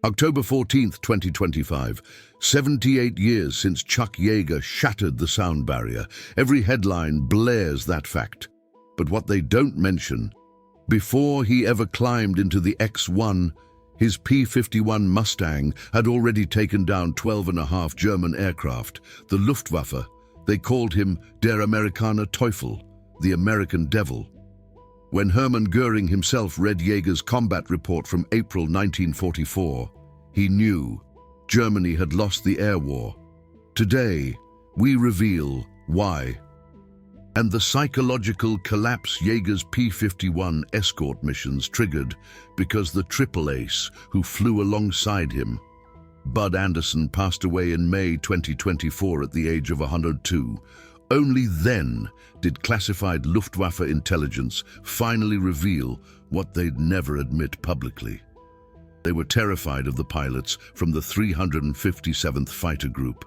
October 14th, 2025. 78 years since Chuck Yeager shattered the sound barrier. Every headline blares that fact. But what they don't mention, before he ever climbed into the X-1, his P-51 Mustang had already taken down 12.5 German aircraft. The Luftwaffe, they called him Der Amerikaner Teufel, the American Devil. When Hermann Goering himself read Yeager's combat report from April 1944, he knew Germany had lost the air war. Today, we reveal why. And the psychological collapse Yeager's P-51 escort missions triggered because the triple ace who flew alongside him, Bud Anderson, passed away in May 2024 at the age of 102. Only then did classified Luftwaffe intelligence finally reveal what they'd never admit publicly. They were terrified of the pilots from the 357th Fighter Group,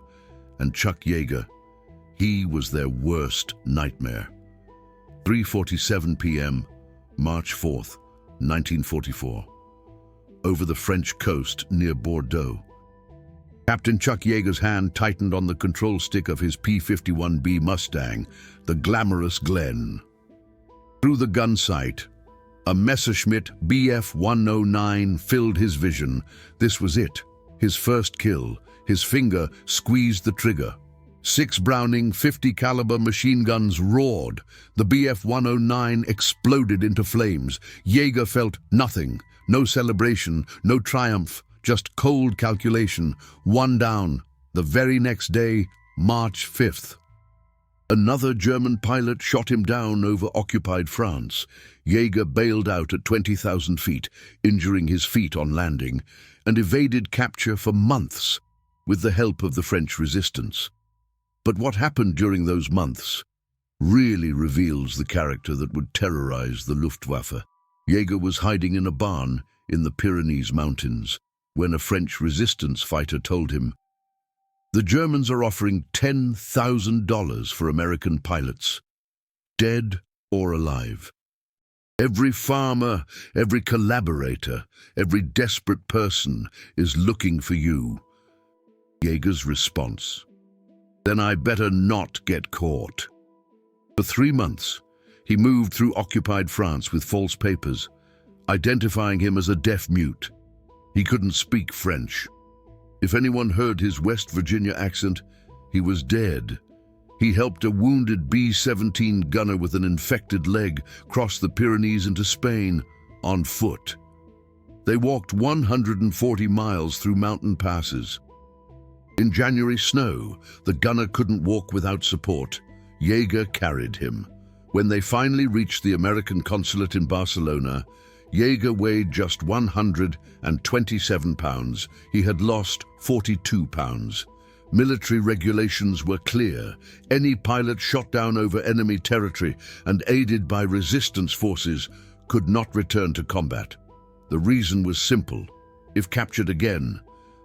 and Chuck Yeager, he was their worst nightmare. 3:47 p.m., March 4th, 1944. Over the French coast near Bordeaux. Captain Chuck Yeager's hand tightened on the control stick of his P-51B Mustang, the glamorous Glen. Through the gun sight, a Messerschmitt Bf 109 filled his vision. This was it, his first kill. His finger squeezed the trigger. 6 Browning 50 caliber machine guns roared. The Bf 109 exploded into flames. Yeager felt nothing, no celebration, no triumph, just cold calculation. 1 down. The very next day, March 5th. Another German pilot shot him down over occupied France. Yeager bailed out at 20,000 feet, injuring his feet on landing, and evaded capture for months with the help of the French resistance. But what happened during those months really reveals the character that would terrorize the Luftwaffe. Yeager was hiding in a barn in the Pyrenees Mountains when a French resistance fighter told him, "The Germans are offering $10,000 for American pilots, dead or alive. Every farmer, every collaborator, every desperate person is looking for you." Yeager's response, "Then I better not get caught." For 3 months, he moved through occupied France with false papers, identifying him as a deaf mute. He couldn't speak French. If anyone heard his West Virginia accent, he was dead. He helped a wounded B-17 gunner with an infected leg cross the Pyrenees into Spain on foot. They walked 140 miles through mountain passes. In January snow, the gunner couldn't walk without support. Yeager carried him. When they finally reached the American consulate in Barcelona, Yeager weighed just 127 pounds. He had lost 42 pounds. Military regulations were clear. Any pilot shot down over enemy territory and aided by resistance forces could not return to combat. The reason was simple. If captured again,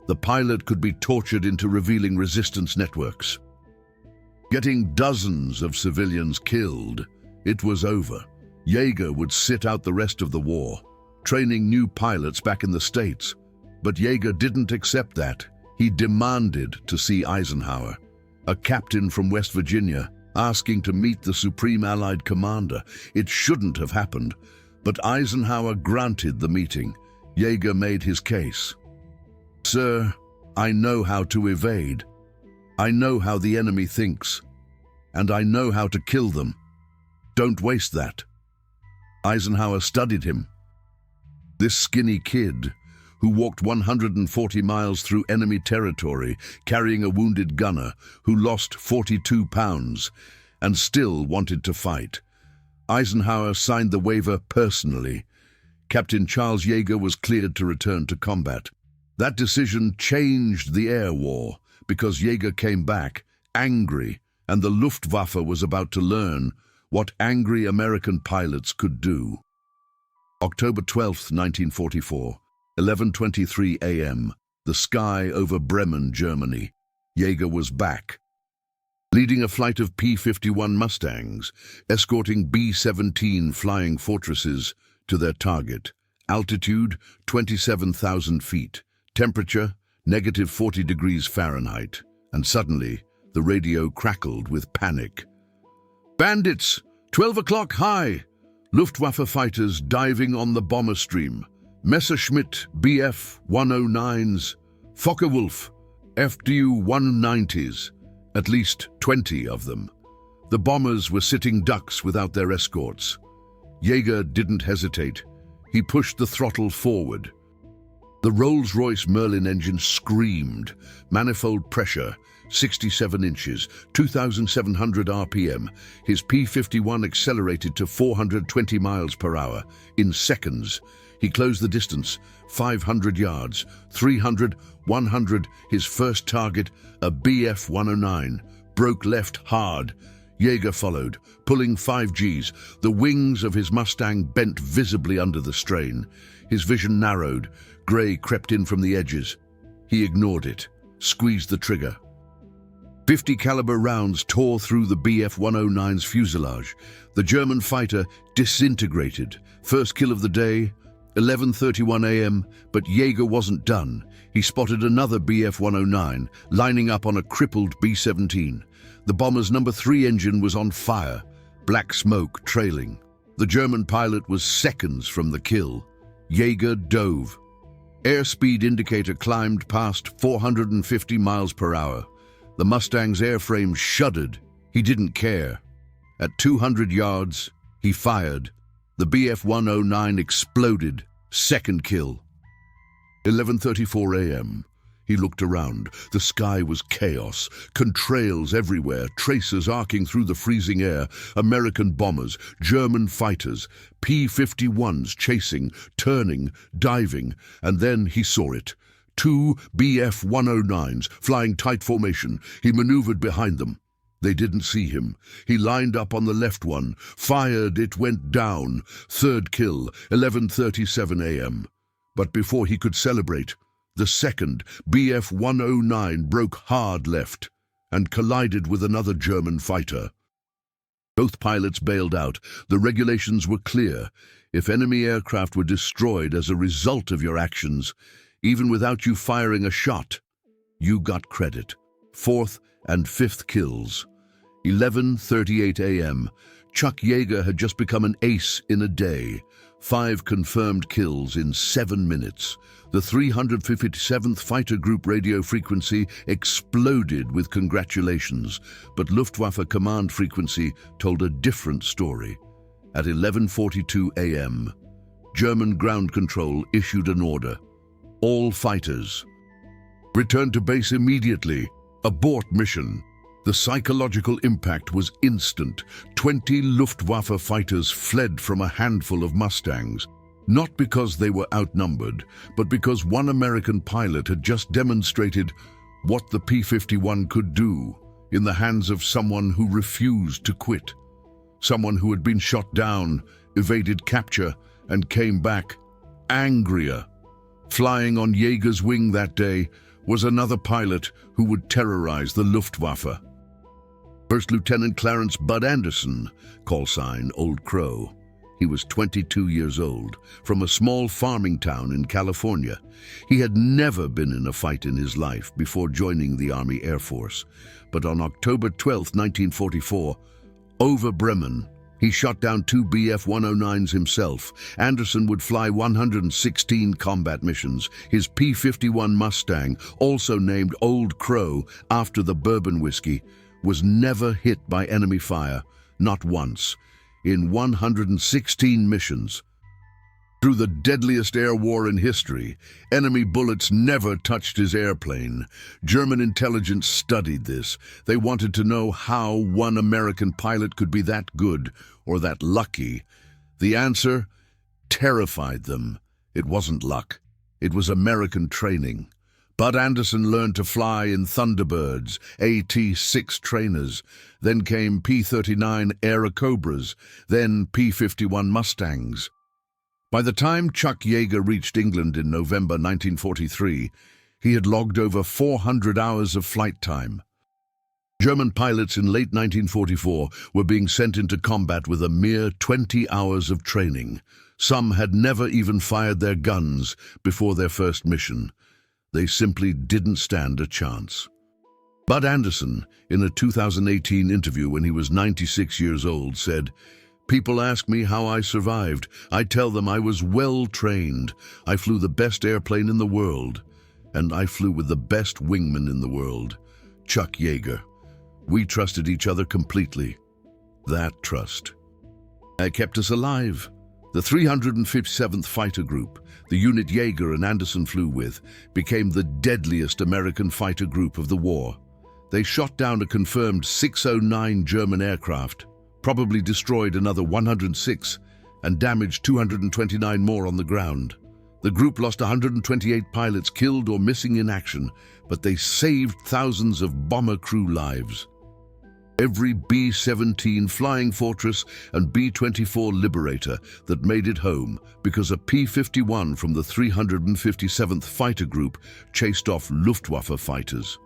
the pilot could be tortured into revealing resistance networks. Getting dozens of civilians killed, it was over. Yeager would sit out the rest of the war, training new pilots back in the States. But Yeager didn't accept that. He demanded to see Eisenhower, a captain from West Virginia, asking to meet the Supreme Allied Commander. It shouldn't have happened, but Eisenhower granted the meeting. Yeager made his case. "Sir, I know how to evade. I know how the enemy thinks, and I know how to kill them. Don't waste that." Eisenhower studied him. This skinny kid, who walked 140 miles through enemy territory, carrying a wounded gunner who lost 42 pounds and still wanted to fight. Eisenhower signed the waiver personally. Captain Charles Yeager was cleared to return to combat. That decision changed the air war because Yeager came back angry, and the Luftwaffe was about to learn what angry American pilots could do. October 12th, 1944, 11:23 a.m., the sky over Bremen, Germany. Yeager was back, leading a flight of P-51 Mustangs, escorting B-17 flying fortresses to their target. Altitude, 27,000 feet. Temperature, -40 degrees Fahrenheit, and suddenly the radio crackled with panic. "Bandits! 12 o'clock high! Luftwaffe fighters diving on the bomber stream. Messerschmitt Bf-109s, Focke-Wulf, FDU-190s, at least 20 of them. The bombers were sitting ducks without their escorts. Yeager didn't hesitate. He pushed the throttle forward. The Rolls-Royce Merlin engine screamed. Manifold pressure, 67 inches, 2,700 RPM. His P-51 accelerated to 420 miles per hour. In seconds, he closed the distance, 500 yards, 300, 100. His first target, a Bf-109, broke left hard. Yeager followed, pulling 5 Gs. The wings of his Mustang bent visibly under the strain. His vision narrowed. Grey crept in from the edges. He ignored it, squeezed the trigger. 50 caliber rounds tore through the Bf-109's fuselage. The German fighter disintegrated. First kill of the day, 11:31 a.m., but Yeager wasn't done. He spotted another Bf-109 lining up on a crippled B-17. The bomber's number 3 engine was on fire, black smoke trailing. The German pilot was seconds from the kill. Yeager dove. Airspeed indicator climbed past 450 miles per hour. The Mustang's airframe shuddered. He didn't care. At 200 yards, he fired. The Bf-109 exploded. Second kill. 11:34 a.m. He looked around. The sky was chaos. Contrails everywhere, tracers arcing through the freezing air. American bombers, German fighters, P-51s chasing, turning, diving. And then he saw it. 2 Bf-109s flying tight formation. He maneuvered behind them. They didn't see him. He lined up on the left one, fired, it went down. Third kill, 11:37 a.m. But before he could celebrate, the second Bf-109 broke hard left and collided with another German fighter. Both pilots bailed out. The regulations were clear. If enemy aircraft were destroyed as a result of your actions, even without you firing a shot, you got credit. Fourth and fifth kills. 11:38 a.m. Chuck Yeager had just become an ace in a day. 5 confirmed kills in 7 minutes. The 357th Fighter Group radio frequency exploded with congratulations, but Luftwaffe command frequency told a different story. At 11:42 a.m., German ground control issued an order. All fighters, return to base immediately. Abort mission. The psychological impact was instant. 20 Luftwaffe fighters fled from a handful of Mustangs, not because they were outnumbered, but because one American pilot had just demonstrated what the P-51 could do in the hands of someone who refused to quit. Someone who had been shot down, evaded capture, and came back angrier. Flying on Yeager's wing that day was another pilot who would terrorize the Luftwaffe. First Lieutenant Clarence Bud Anderson, call sign Old Crow. He was 22 years old, from a small farming town in California. He had never been in a fight in his life before joining the Army Air Force. But on October 12, 1944, over Bremen, he shot down 2 Bf-109s himself. Anderson would fly 116 combat missions. His P-51 Mustang, also named Old Crow after the bourbon whiskey, was never hit by enemy fire, not once, in 116 missions. Through the deadliest air war in history, enemy bullets never touched his airplane. German intelligence studied this. They wanted to know how one American pilot could be that good or that lucky. The answer terrified them. It wasn't luck. It was American training. Bud Anderson learned to fly in Thunderbirds, AT-6 trainers. Then came P-39 Airacobras, then P-51 Mustangs. By the time Chuck Yeager reached England in November 1943, he had logged over 400 hours of flight time. German pilots in late 1944 were being sent into combat with a mere 20 hours of training. Some had never even fired their guns before their first mission. They simply didn't stand a chance. Bud Anderson, in a 2018 interview when he was 96 years old, said, "People ask me how I survived. I tell them I was well trained. I flew the best airplane in the world. And I flew with the best wingman in the world, Chuck Yeager. We trusted each other completely. That trust kept us alive." The 357th Fighter Group, the unit Yeager and Anderson flew with, became the deadliest American fighter group of the war. They shot down a confirmed 609 German aircraft, probably destroyed another 106, and damaged 229 more on the ground. The group lost 128 pilots killed or missing in action, but they saved thousands of bomber crew lives. Every B-17 Flying Fortress and B-24 Liberator that made it home because a P-51 from the 357th Fighter Group chased off Luftwaffe fighters.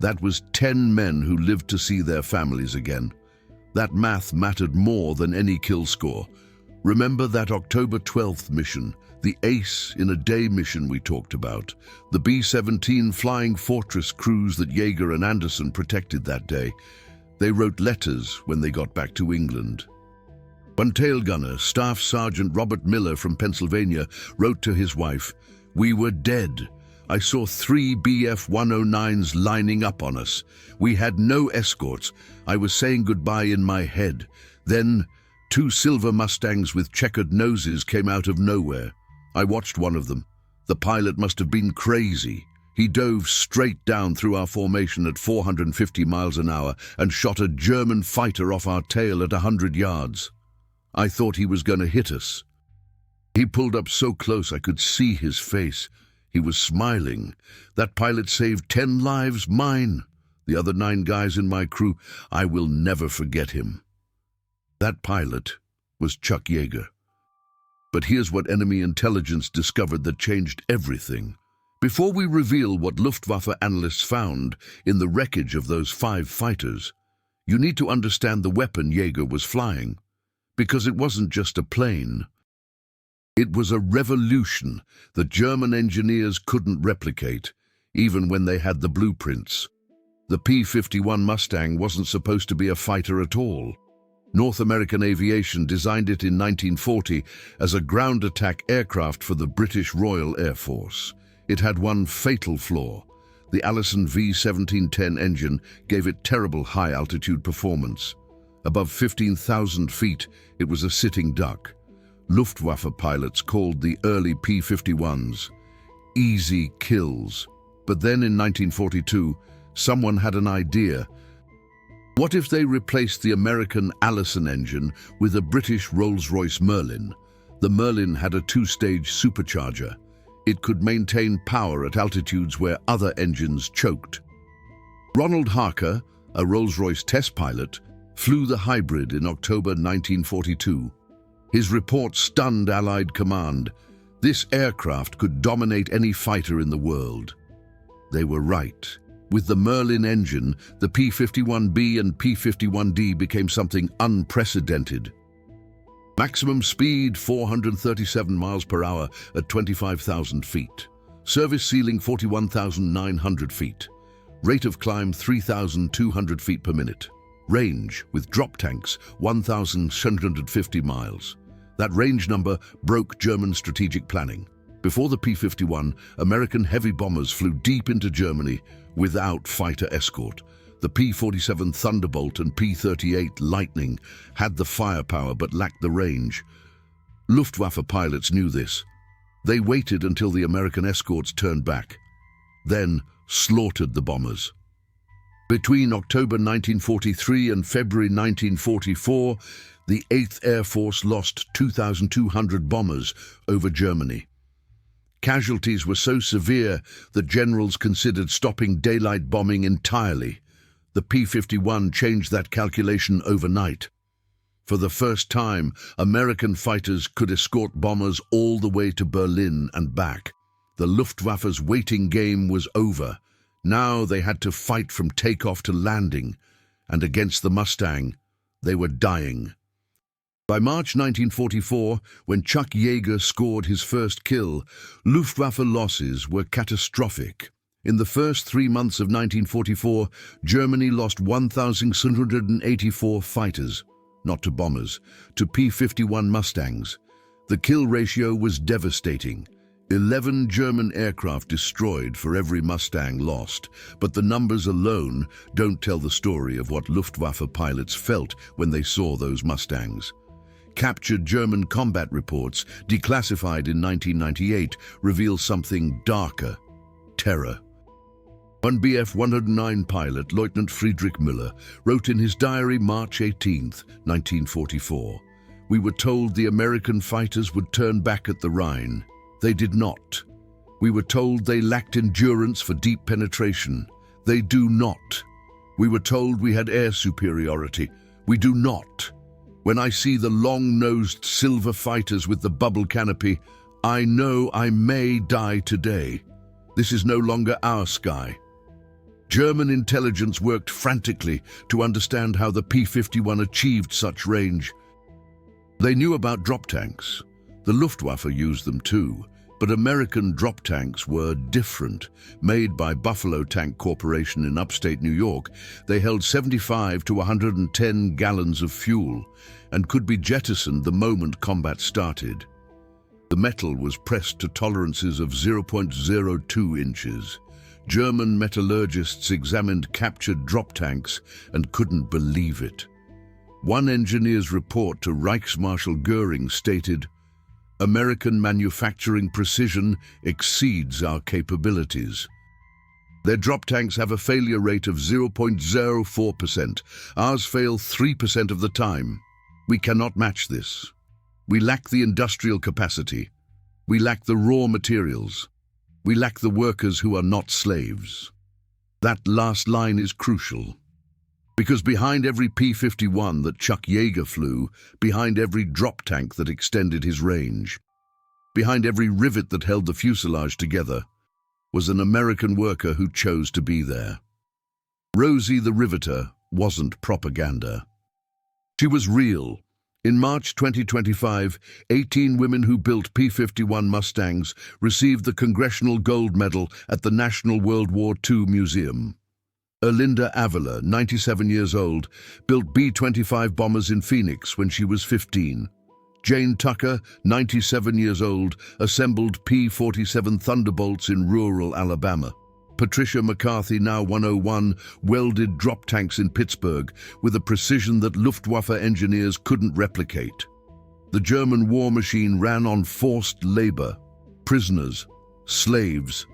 That was 10 men who lived to see their families again. That math mattered more than any kill score. Remember that October 12th mission, the Ace in a Day mission we talked about, the B-17 Flying Fortress crews that Yeager and Anderson protected that day. They wrote letters when they got back to England. One tail gunner, Staff Sergeant Robert Miller from Pennsylvania, wrote to his wife, "We were dead. I saw 3 Bf-109s lining up on us. We had no escorts. I was saying goodbye in my head. Then 2 silver Mustangs with checkered noses came out of nowhere. I watched one of them. The pilot must have been crazy. He dove straight down through our formation at 450 miles an hour and shot a German fighter off our tail at 100 yards. I thought he was going to hit us. He pulled up so close I could see his face. He was smiling. That pilot saved 10 lives, mine. The other 9 guys in my crew, I will never forget him." That pilot was Chuck Yeager. But here's what enemy intelligence discovered that changed everything. Before we reveal what Luftwaffe analysts found in the wreckage of those 5 fighters, you need to understand the weapon Yeager was flying, because it wasn't just a plane. It was a revolution that German engineers couldn't replicate, even when they had the blueprints. The P-51 Mustang wasn't supposed to be a fighter at all. North American Aviation designed it in 1940 as a ground attack aircraft for the British Royal Air Force. It had one fatal flaw. The Allison V1710 engine gave it terrible high-altitude performance. Above 15,000 feet, it was a sitting duck. Luftwaffe pilots called the early P-51s easy kills. But then in 1942, someone had an idea. What if they replaced the American Allison engine with a British Rolls-Royce Merlin? The Merlin had a 2-stage supercharger. It could maintain power at altitudes where other engines choked. Ronald Harker, a Rolls-Royce test pilot, flew the hybrid in October 1942. His report stunned Allied command. This aircraft could dominate any fighter in the world. They were right. With the Merlin engine, the P-51B and P-51D became something unprecedented. Maximum speed 437 miles per hour at 25,000 feet. Service ceiling 41,900 feet. Rate of climb 3,200 feet per minute. Range, with drop tanks, 1,750 miles. That range number broke German strategic planning. Before the P-51, American heavy bombers flew deep into Germany without fighter escort. The P-47 Thunderbolt and P-38 Lightning had the firepower but lacked the range. Luftwaffe pilots knew this. They waited until the American escorts turned back, then slaughtered the bombers. Between October 1943 and February 1944, the 8th Air Force lost 2,200 bombers over Germany. Casualties were so severe that generals considered stopping daylight bombing entirely. The P-51 changed that calculation overnight. For the first time, American fighters could escort bombers all the way to Berlin and back. The Luftwaffe's waiting game was over. Now they had to fight from takeoff to landing, and against the Mustang, they were dying. By March 1944, when Chuck Yeager scored his first kill, Luftwaffe losses were catastrophic. In the first 3 months of 1944, Germany lost 1,684 fighters, not to bombers, to P-51 Mustangs. The kill ratio was devastating. 11 German aircraft destroyed for every Mustang lost, but the numbers alone don't tell the story of what Luftwaffe pilots felt when they saw those Mustangs. Captured German combat reports, declassified in 1998, reveal something darker: terror. One Bf 109 pilot, Lieutenant Friedrich Müller, wrote in his diary March 18, 1944, "We were told the American fighters would turn back at the Rhine. They did not. We were told they lacked endurance for deep penetration. They do not. We were told we had air superiority. We do not. When I see the long-nosed silver fighters with the bubble canopy, I know I may die today. This is no longer our sky." German intelligence worked frantically to understand how the P-51 achieved such range. They knew about drop tanks. The Luftwaffe used them too, but American drop tanks were different. Made by Buffalo Tank Corporation in upstate New York, they held 75 to 110 gallons of fuel and could be jettisoned the moment combat started. The metal was pressed to tolerances of 0.02 inches. German metallurgists examined captured drop tanks and couldn't believe it. One engineer's report to Reichsmarshal Goering stated, "American manufacturing precision exceeds our capabilities. Their drop tanks have a failure rate of 0.04%. Ours fail 3% of the time. We cannot match this. We lack the industrial capacity. We lack the raw materials. We lack the workers who are not slaves." That last line is crucial. Because behind every P-51 that Chuck Yeager flew, behind every drop tank that extended his range, behind every rivet that held the fuselage together, was an American worker who chose to be there. Rosie the Riveter wasn't propaganda. She was real. In March 2025, 18 women who built P-51 Mustangs received the Congressional Gold Medal at the National World War II Museum. Erlinda Avila, 97 years old, built B-25 bombers in Phoenix when she was 15. Jane Tucker, 97 years old, assembled P-47 Thunderbolts in rural Alabama. Patricia McCarthy, now 101, welded drop tanks in Pittsburgh with a precision that Luftwaffe engineers couldn't replicate. The German war machine ran on forced labor, prisoners, slaves,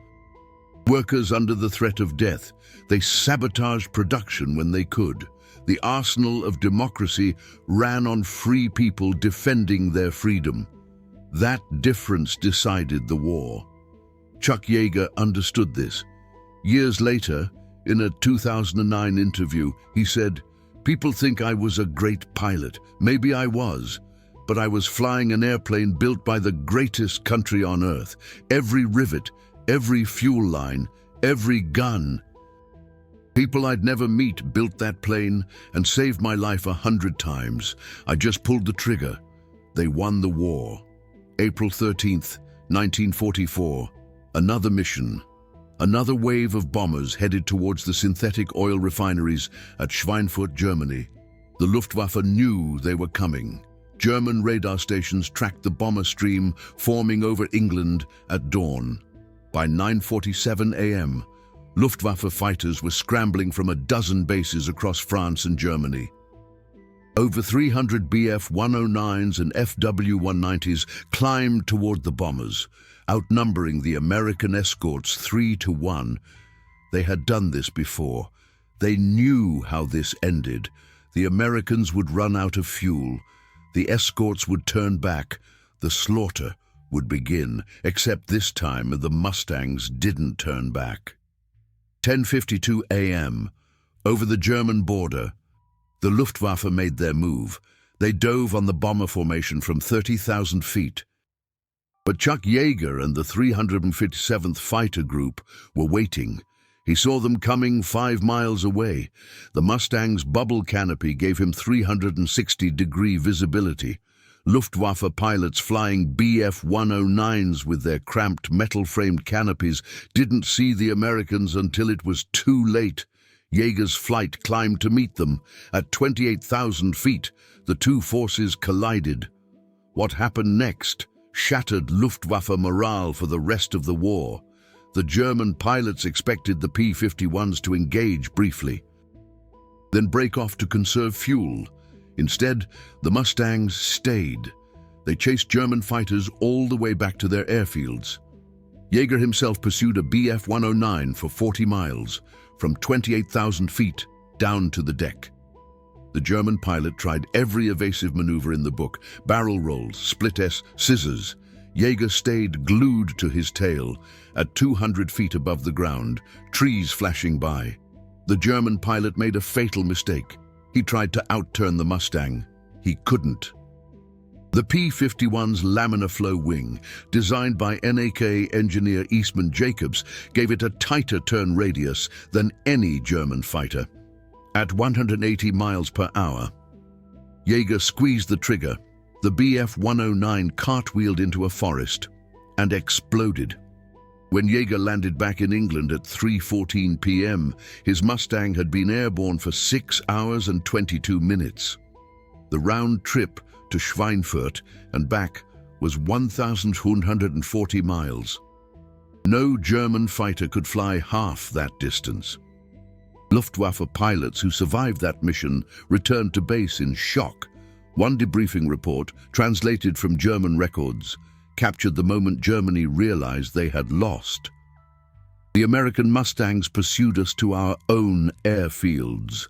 workers under the threat of death. They sabotaged production when they could. The arsenal of democracy ran on free people defending their freedom. That difference decided the war. Chuck Yeager understood this. Years later, in a 2009 interview, he said, "People think I was a great pilot. Maybe I was, but I was flying an airplane built by the greatest country on earth. Every rivet, every fuel line, every gun. People I'd never meet built that plane and saved my life 100 times. I just pulled the trigger. They won the war." April 13th, 1944, another mission. Another wave of bombers headed towards the synthetic oil refineries at Schweinfurt, Germany. The Luftwaffe knew they were coming. German radar stations tracked the bomber stream forming over England at dawn. By 9:47 a.m., Luftwaffe fighters were scrambling from a dozen bases across France and Germany. Over 300 Bf 109s and FW 190s climbed toward the bombers, outnumbering the American escorts 3-1. They had done this before. They knew how this ended. The Americans would run out of fuel. The escorts would turn back. The slaughter would begin, except this time the Mustangs didn't turn back. 10:52 a.m. Over the German border, the Luftwaffe made their move. They dove on the bomber formation from 30,000 feet. But Chuck Yeager and the 357th Fighter Group were waiting. He saw them coming 5 miles away. The Mustang's bubble canopy gave him 360-degree visibility. Luftwaffe pilots flying Bf-109s with their cramped metal-framed canopies didn't see the Americans until it was too late. Yeager's flight climbed to meet them. At 28,000 feet, the two forces collided. What happened next shattered Luftwaffe morale for the rest of the war. The German pilots expected the P-51s to engage briefly, then break off to conserve fuel. Instead, the Mustangs stayed. They chased German fighters all the way back to their airfields. Yeager himself pursued a Bf-109 for 40 miles, from 28,000 feet down to the deck. The German pilot tried every evasive maneuver in the book: barrel rolls, split-S, scissors. Yeager stayed glued to his tail. At 200 feet above the ground, trees flashing by. The German pilot made a fatal mistake. He tried to outturn the Mustang. He couldn't. The P-51's laminar flow wing, designed by NAK engineer Eastman Jacobs, gave it a tighter turn radius than any German fighter. At 180 miles per hour, Yeager squeezed the trigger. The Bf-109 cartwheeled into a forest and exploded. When Yeager landed back in England at 3:14 p.m., his Mustang had been airborne for 6 hours and 22 minutes. The round trip to Schweinfurt and back was 1,140 miles. No German fighter could fly half that distance. Luftwaffe pilots who survived that mission returned to base in shock. One debriefing report, translated from German records, captured the moment Germany realized they had lost. The American Mustangs pursued us to our own airfields.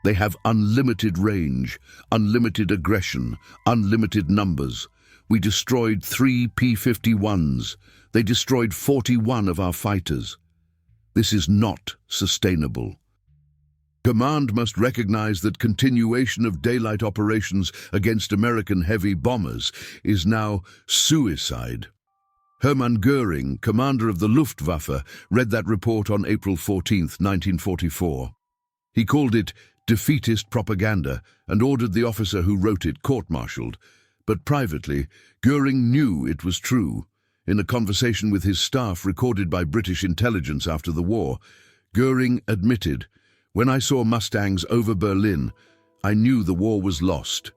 They have unlimited range, unlimited aggression, unlimited numbers. We destroyed 3 P-51s. They destroyed 41 of our fighters. This is not sustainable. Command must recognize that continuation of daylight operations against American heavy bombers is now suicide. Hermann Göring, commander of the Luftwaffe, read that report on April 14, 1944. He called it defeatist propaganda and ordered the officer who wrote it court-martialed. But privately, Göring knew it was true. In a conversation with his staff recorded by British intelligence after the war, Göring admitted, "When I saw Mustangs over Berlin, I knew the war was lost.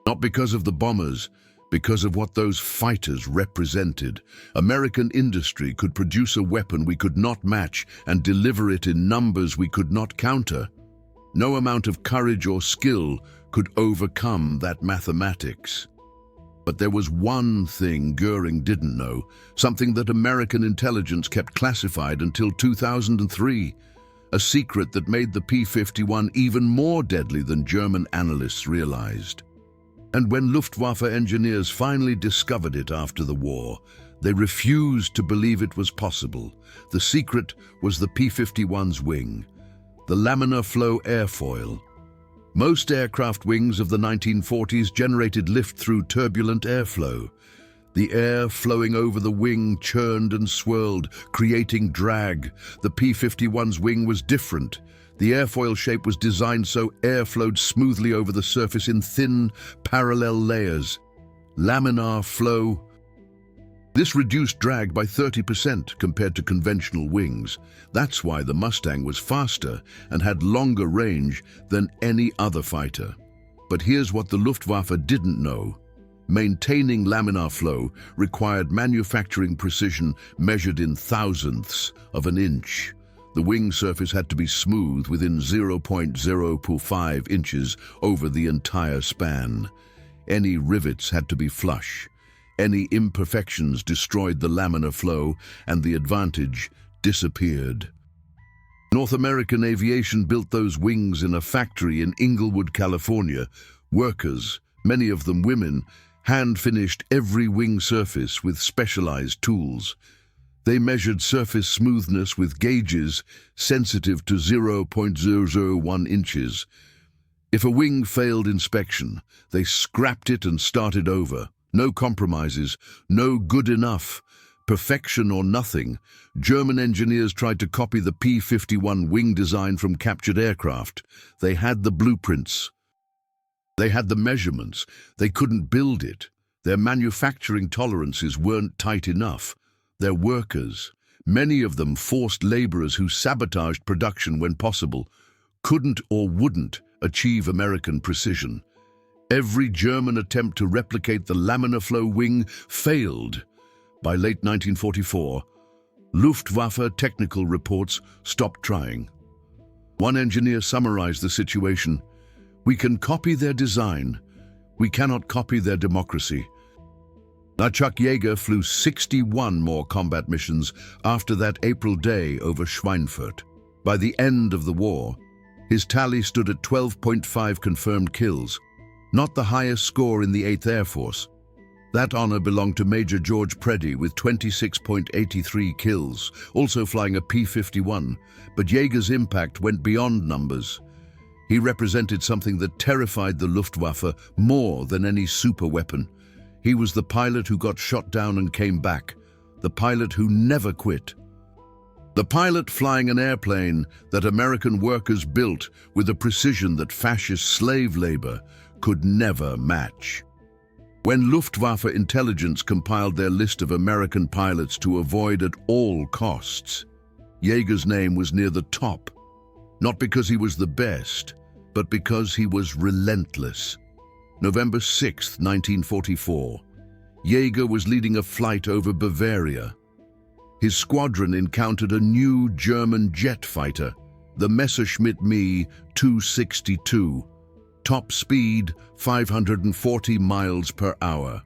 Not because of the bombers, because of what those fighters represented. American industry could produce a weapon we could not match and deliver it in numbers we could not counter. No amount of courage or skill could overcome that mathematics." But there was one thing Göring didn't know, something that American intelligence kept classified until 2003. A secret that made the P-51 even more deadly than German analysts realized. And when Luftwaffe engineers finally discovered it after the war, they refused to believe it was possible. The secret was the P-51's wing, the laminar flow airfoil. Most aircraft wings of the 1940s generated lift through turbulent airflow. The air flowing over the wing churned and swirled, creating drag. The P-51's wing was different. The airfoil shape was designed so air flowed smoothly over the surface in thin, parallel layers. Laminar flow. This reduced drag by 30% compared to conventional wings. That's why the Mustang was faster and had longer range than any other fighter. But here's what the Luftwaffe didn't know. Maintaining laminar flow required manufacturing precision measured in thousandths of an inch. The wing surface had to be smooth within 0.005 inches over the entire span. Any rivets had to be flush. Any imperfections destroyed the laminar flow, and the advantage disappeared. North American Aviation built those wings in a factory in Inglewood, California. Workers, many of them women, hand-finished every wing surface with specialized tools. They measured surface smoothness with gauges sensitive to 0.001 inches. If a wing failed inspection, they scrapped it and started over. No compromises, no good enough. Perfection or nothing, German engineers tried to copy the P-51 wing design from captured aircraft. They had the blueprints. They had the measurements. They couldn't build it. Their manufacturing tolerances weren't tight enough. Their workers, many of them forced laborers who sabotaged production when possible, couldn't or wouldn't achieve American precision. Every German attempt to replicate the laminar flow wing failed. By late 1944, Luftwaffe technical reports stopped trying. One engineer summarized the situation: "We can copy their design. We cannot copy their democracy." Now, Chuck Yeager flew 61 more combat missions after that April day over Schweinfurt. By the end of the war, his tally stood at 12.5 confirmed kills, not the highest score in the 8th Air Force. That honor belonged to Major George Preddy with 26.83 kills, also flying a P-51, but Yeager's impact went beyond numbers. He represented something that terrified the Luftwaffe more than any superweapon. He was the pilot who got shot down and came back, the pilot who never quit. The pilot flying an airplane that American workers built with a precision that fascist slave labor could never match. When Luftwaffe intelligence compiled their list of American pilots to avoid at all costs, Yeager's name was near the top, not because he was the best, but because he was relentless. November 6, 1944, Yeager was leading a flight over Bavaria. His squadron encountered a new German jet fighter, the Messerschmitt Me 262. Top speed 540 miles per hour.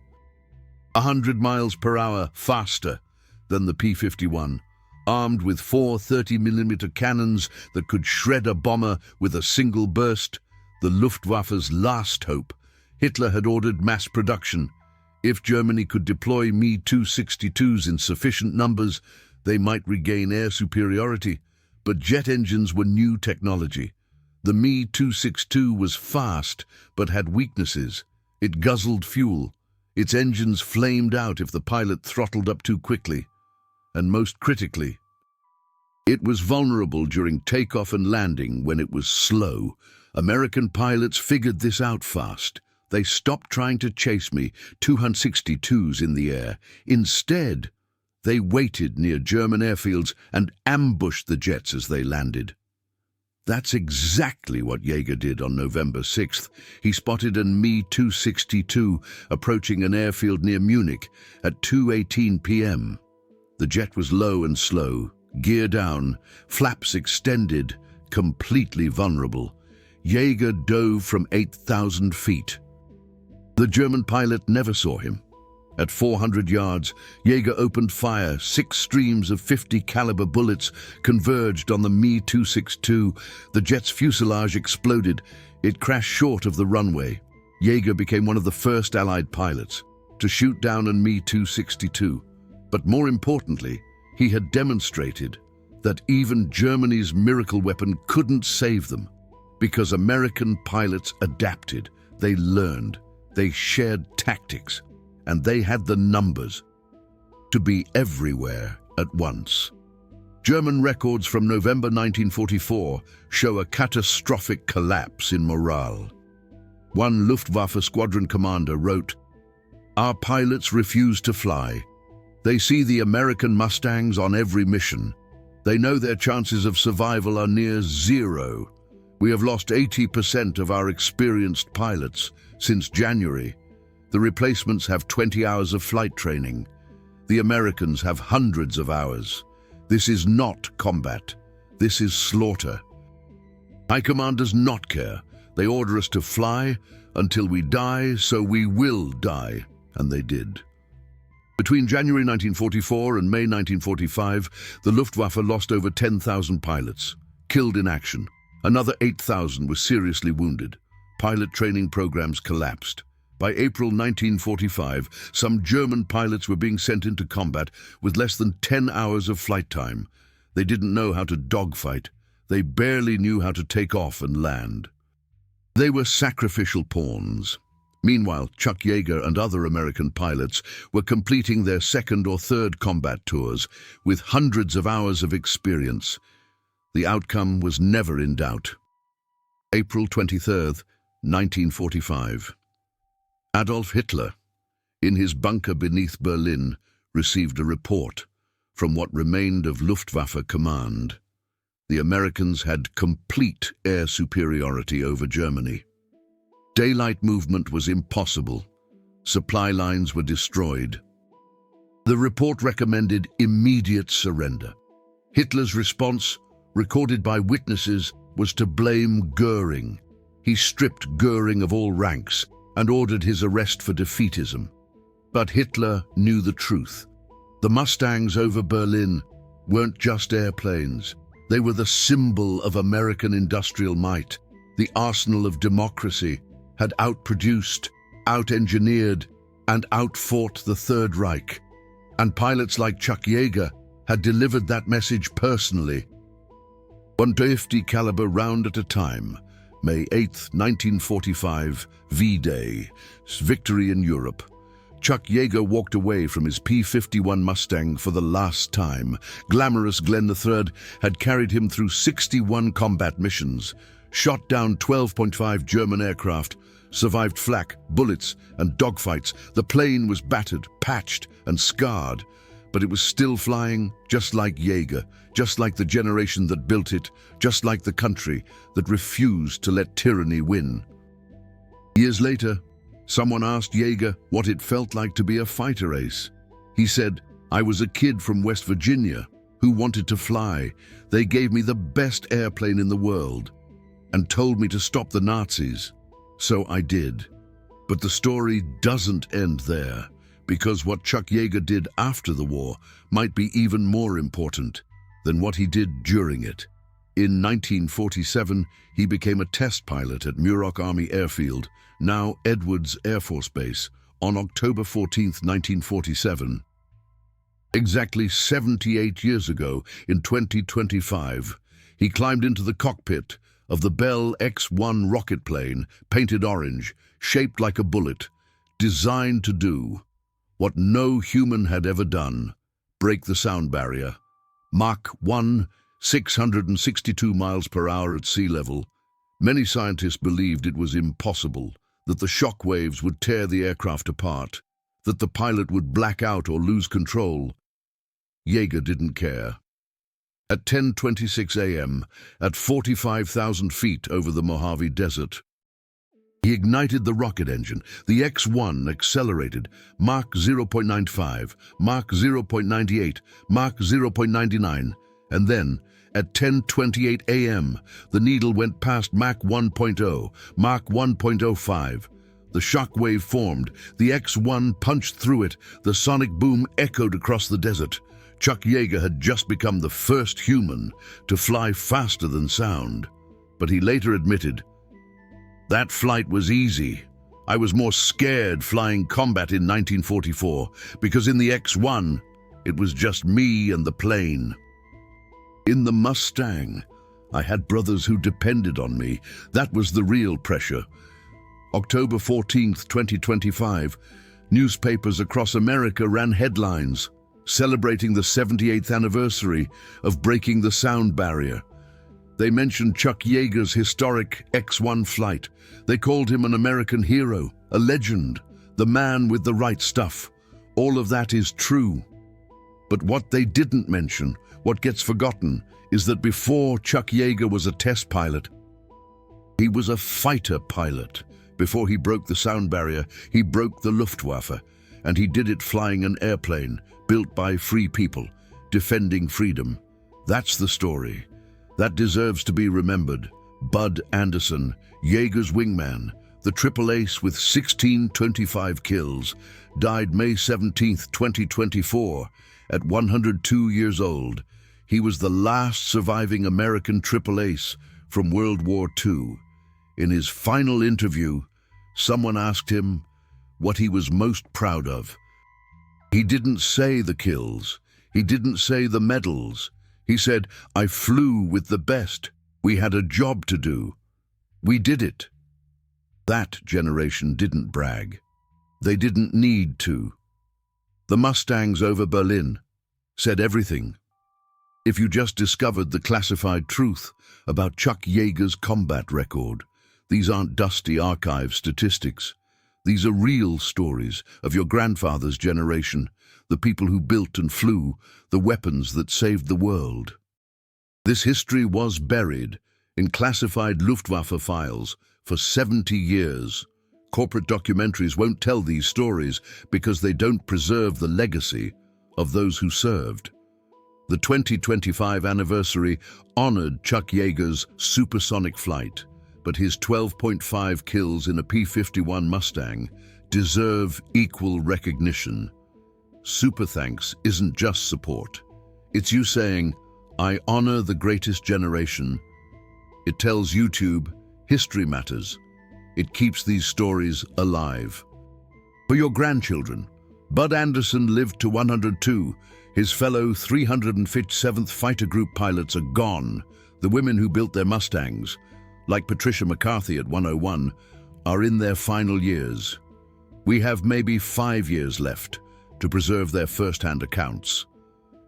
100 miles per hour faster than the P-51, armed with 4 30mm cannons that could shred a bomber with a single burst, the Luftwaffe's last hope. Hitler had ordered mass production. If Germany could deploy Me-262s in sufficient numbers, they might regain air superiority. But jet engines were new technology. The Me-262 was fast, but had weaknesses. It guzzled fuel. Its engines flamed out if the pilot throttled up too quickly. And most critically, it was vulnerable during takeoff and landing when it was slow. American pilots figured this out fast. They stopped trying to chase me, 262s in the air. Instead, they waited near German airfields and ambushed the jets as they landed. That's exactly what Yeager did on November 6th. He spotted a Me-262 approaching an airfield near Munich at 2:18 p.m. The jet was low and slow, gear down, flaps extended, completely vulnerable. Yeager dove from 8,000 feet. The German pilot never saw him. At 400 yards, Yeager opened fire. 6 streams of .50 caliber bullets converged on the Me-262. The jet's fuselage exploded. It crashed short of the runway. Yeager became one of the first Allied pilots to shoot down a Me-262. But more importantly, he had demonstrated that even Germany's miracle weapon couldn't save them, because American pilots adapted. They learned. They shared tactics. And they had the numbers to be everywhere at once. German records from November 1944 show a catastrophic collapse in morale. One Luftwaffe squadron commander wrote, "Our pilots refuse to fly. They see the American Mustangs on every mission. They know their chances of survival are near zero. We have lost 80% of our experienced pilots since January. The replacements have 20 hours of flight training. The Americans have hundreds of hours. This is not combat. This is slaughter. High command does not care. They order us to fly until we die, so we will die." And they did. Between January 1944 and May 1945, the Luftwaffe lost over 10,000 pilots, killed in action. Another 8,000 were seriously wounded. Pilot training programs collapsed. By April 1945, some German pilots were being sent into combat with less than 10 hours of flight time. They didn't know how to dogfight. They barely knew how to take off and land. They were sacrificial pawns. Meanwhile, Chuck Yeager and other American pilots were completing their second or third combat tours with hundreds of hours of experience. The outcome was never in doubt. April 23rd, 1945. Adolf Hitler, in his bunker beneath Berlin, received a report from what remained of Luftwaffe command. The Americans had complete air superiority over Germany. Daylight movement was impossible. Supply lines were destroyed. The report recommended immediate surrender. Hitler's response, recorded by witnesses, was to blame Goering. He stripped Goering of all ranks and ordered his arrest for defeatism. But Hitler knew the truth. The Mustangs over Berlin weren't just airplanes. They were the symbol of American industrial might. The arsenal of democracy had outproduced, out-engineered, and outfought the Third Reich. And pilots like Chuck Yeager had delivered that message personally. 150 caliber round at a time. May 8, 1945, V-Day, victory in Europe. Chuck Yeager walked away from his P-51 Mustang for the last time. Glamorous Glenn III had carried him through 61 combat missions, shot down 12.5 German aircraft, survived flak, bullets, and dogfights. The plane was battered, patched, and scarred, but it was still flying, just like Yeager, just like the generation that built it, just like the country that refused to let tyranny win. Years later, someone asked Yeager what it felt like to be a fighter ace. He said, "I was a kid from West Virginia who wanted to fly. They gave me the best airplane in the world and told me to stop the Nazis. So I did." But the story doesn't end there, because what Chuck Yeager did after the war might be even more important than what he did during it. In 1947, he became a test pilot at Muroc Army Airfield, now Edwards Air Force Base, on October 14, 1947. Exactly 78 years ago, in 2025, he climbed into the cockpit of the Bell X-1 rocket plane, painted orange, shaped like a bullet, designed to do what no human had ever done: break the sound barrier. Mach 1, 662 miles per hour at sea level. Many scientists believed it was impossible, that the shock waves would tear the aircraft apart, that the pilot would black out or lose control. Yeager didn't care. At 10:26 a.m., at 45,000 feet over the Mojave Desert, he ignited the rocket engine. The X-1 accelerated, Mach 0.95, Mach 0.98, Mach 0.99, and then, at 10:28 a.m., the needle went past Mach 1.0, Mach 1.05. The shock wave formed. The X-1 punched through it. The sonic boom echoed across the desert. Chuck Yeager had just become the first human to fly faster than sound. But he later admitted, "That flight was easy. I was more scared flying combat in 1944, because in the X-1, it was just me and the plane. In the Mustang, I had brothers who depended on me. That was the real pressure." October 14th, 2025, newspapers across America ran headlines celebrating the 78th anniversary of breaking the sound barrier. They mentioned Chuck Yeager's historic X-1 flight. They called him an American hero, a legend, the man with the right stuff. All of that is true. But what they didn't mention, what gets forgotten, is that before Chuck Yeager was a test pilot, he was a fighter pilot. Before he broke the sound barrier, he broke the Luftwaffe, and he did it flying an airplane built by free people, defending freedom. That's the story. That deserves to be remembered. Bud Anderson, Yeager's wingman, the triple ace with 1625 kills, died May 17, 2024, at 102 years old. He was the last surviving American triple ace from World War II. In his final interview, someone asked him what he was most proud of. He didn't say the kills. He didn't say the medals. He said, "I flew with the best. We had a job to do. We did it." That generation didn't brag. They didn't need to. The Mustangs over Berlin said everything. If you just discovered the classified truth about Chuck Yeager's combat record, these aren't dusty archive statistics. These are real stories of your grandfather's generation, the people who built and flew, the weapons that saved the world. This history was buried in classified Luftwaffe files for 70 years. Corporate documentaries won't tell these stories because they don't preserve the legacy of those who served. The 2025 anniversary honored Chuck Yeager's supersonic flight, but his 12.5 kills in a P-51 Mustang deserve equal recognition. Super thanks isn't just support. It's you saying, "I honor the greatest generation." It tells YouTube, history matters. It keeps these stories alive. For your grandchildren, Bud Anderson lived to 102. His fellow 357th Fighter Group pilots are gone. The women who built their Mustangs, like Patricia McCarthy at 101, are in their final years. We have maybe 5 years left to preserve their first-hand accounts.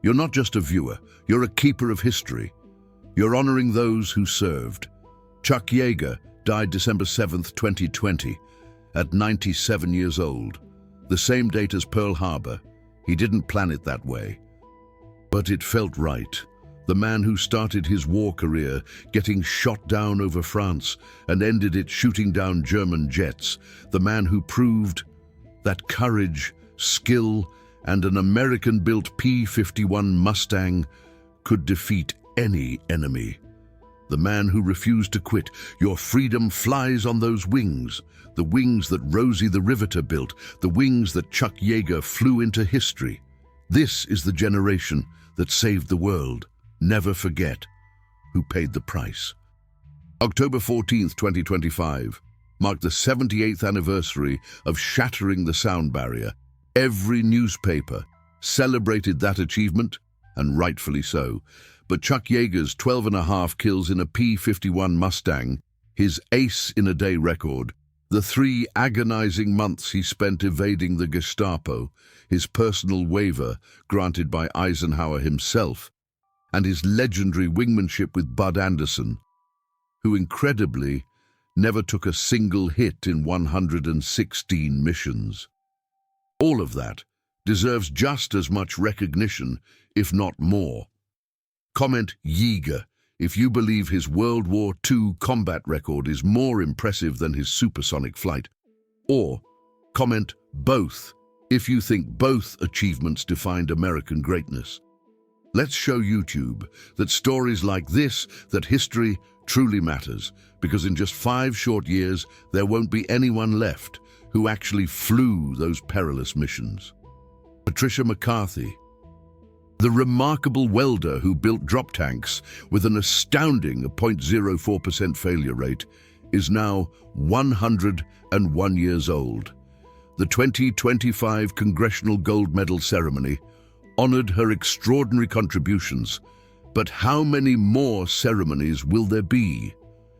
You're not just a viewer, you're a keeper of history. You're honoring those who served. Chuck Yeager died December 7th, 2020, at 97 years old, the same date as Pearl Harbor. He didn't plan it that way. But it felt right. The man who started his war career getting shot down over France and ended it shooting down German jets. The man who proved that courage, skill, and an American-built P-51 Mustang could defeat any enemy. The man who refused to quit. Your freedom flies on those wings, the wings that Rosie the Riveter built, the wings that Chuck Yeager flew into history. This is the generation that saved the world. Never forget who paid the price. October 14th, 2025, marked the 78th anniversary of shattering the sound barrier. Every newspaper celebrated that achievement, and rightfully so. But Chuck Yeager's 12.5 kills in a P-51 Mustang, his ace-in-a-day record, the 3 agonizing months he spent evading the Gestapo, his personal waiver granted by Eisenhower himself, and his legendary wingmanship with Bud Anderson, who incredibly never took a single hit in 116 missions. All of that deserves just as much recognition, if not more. Comment Yeager if you believe his World War II combat record is more impressive than his supersonic flight. Or comment both if you think both achievements defined American greatness. Let's show YouTube that stories like this, that history truly matters, because in just 5 short years, there won't be anyone left who actually flew those perilous missions. Patricia McCarthy, the remarkable welder who built drop tanks with an astounding 0.04% failure rate, is now 101 years old. The 2025 Congressional Gold Medal ceremony honored her extraordinary contributions, but how many more ceremonies will there be?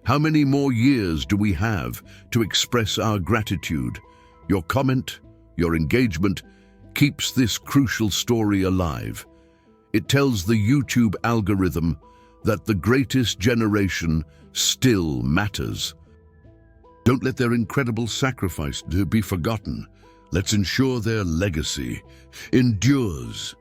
How many more years do we have to express our gratitude? Your comment, your engagement, keeps this crucial story alive. It tells the YouTube algorithm that the greatest generation still matters. Don't let their incredible sacrifice be forgotten. Let's ensure their legacy endures.